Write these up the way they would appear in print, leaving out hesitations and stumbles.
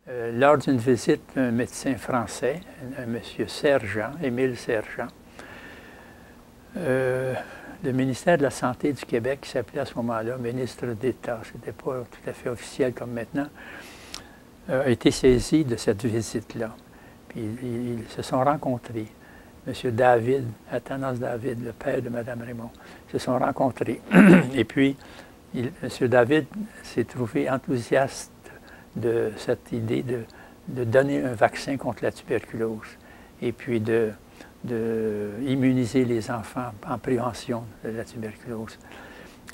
Lors d'une visite d'un médecin français, un monsieur Sergent, Émile Sergent, le ministère de la Santé du Québec, qui s'appelait à ce moment-là ministre d'État, ce n'était pas tout à fait officiel comme maintenant, a été saisi de cette visite-là. Puis ils se sont rencontrés. M. David, Athanas David, le père de Mme Raymond, se sont rencontrés. Et puis, M. David s'est trouvé enthousiaste de cette idée de donner un vaccin contre la tuberculose et puis de immuniser les enfants en prévention de la tuberculose.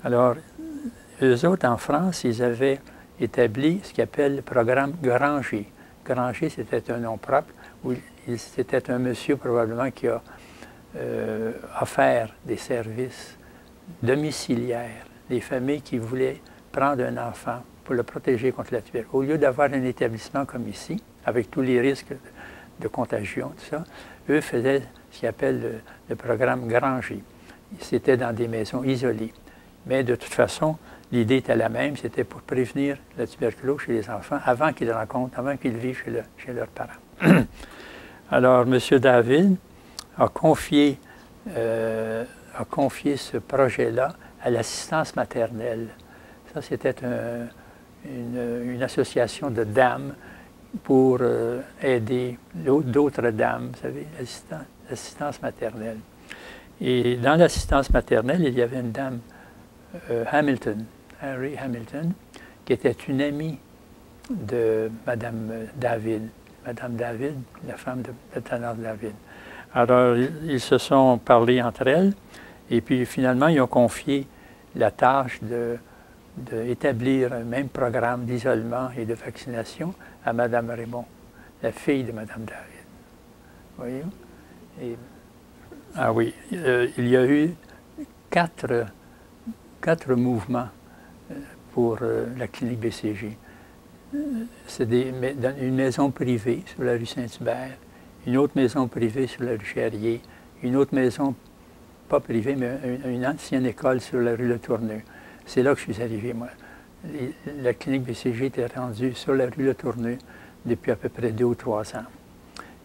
Alors, eux autres, en France, ils avaient établi ce qu'ils appellent le programme Granger. Granger, c'était un nom propre, où c'était un monsieur probablement qui a offert des services domiciliaires, des familles qui voulaient prendre un enfant pour le protéger contre la tuberculose. Au lieu d'avoir un établissement comme ici, avec tous les risques de contagion, tout ça, eux faisaient ce qu'ils appellent le programme Granger. C'était dans des maisons isolées. Mais de toute façon, l'idée était la même, c'était pour prévenir la tuberculose chez les enfants avant qu'ils rencontrent, avant qu'ils vivent chez leurs parents. Alors, M. David a confié ce projet-là à l'assistance maternelle. Ça, c'était une association de dames pour aider d'autres dames, vous savez, l'assistance maternelle. Et dans l'assistance maternelle, il y avait une dame, Hamilton, Harry Hamilton, qui était une amie de Mme David. Mme David, la femme de Athanas David. Alors, ils se sont parlé entre elles, et puis finalement, ils ont confié la tâche d'établir un même programme d'isolement et de vaccination à Mme Raymond, la fille de Mme David. Voyez-vous? Ah oui, il y a eu quatre mouvements pour la clinique BCG. C'est une maison privée sur la rue Saint-Hubert, une autre maison privée sur la rue Charrier, une autre maison, pas privée, mais une ancienne école sur la rue Le Tourneux. C'est là que je suis arrivé, moi. La clinique BCG était rendue sur la rue Le Tourneux depuis à peu près 2 ou 3 ans.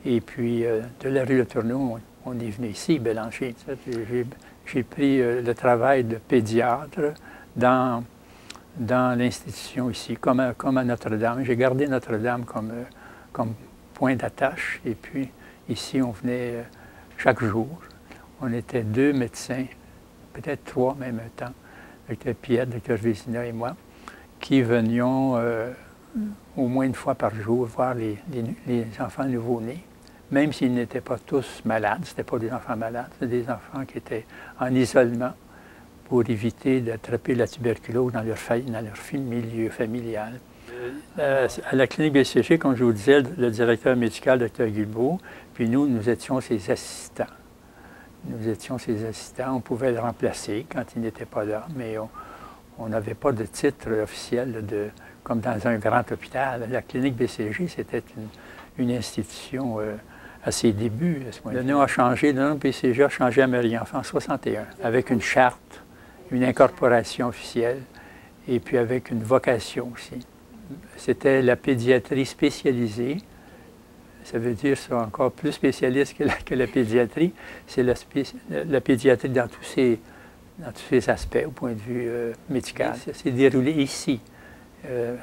Et puis, de la rue Le Tourneux, on est venu ici, Bélanger. J'ai pris le travail de pédiatre dans l'institution ici, comme à Notre-Dame. J'ai gardé Notre-Dame comme point d'attache. Et puis, ici, on venait chaque jour. On était 2 médecins, peut-être 3 même un temps, Dr. Piette, Dr. Vézina et moi, qui venions au moins une fois par jour voir les enfants nouveau-nés, même s'ils n'étaient pas tous malades. Ce n'étaient pas des enfants malades, c'était des enfants qui étaient en isolement pour éviter d'attraper la tuberculose dans leur milieu familial. À la clinique BCG, comme je vous disais, le directeur médical, Dr. Guilbeault, puis nous étions ses assistants. Nous étions ses assistants, on pouvait le remplacer quand il n'était pas là, mais on n'avait pas de titre officiel comme dans un grand hôpital. La clinique BCG, c'était une institution à ses débuts. Le nom a changé, le nom BCG a changé à Marie-Enfant en 1961, avec une charte, une incorporation officielle, et puis avec une vocation aussi. C'était la pédiatrie spécialisée. Ça veut dire c'est encore plus spécialiste que la pédiatrie. C'est la pédiatrie dans tous ses aspects au point de vue médical. Ça s'est déroulé ici.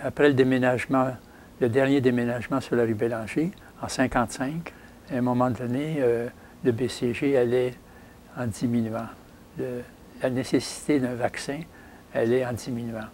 Après le déménagement, le dernier déménagement sur la rue Bélanger, en 1955, à un moment donné, le BCG allait en diminuant. La nécessité d'un vaccin allait en diminuant.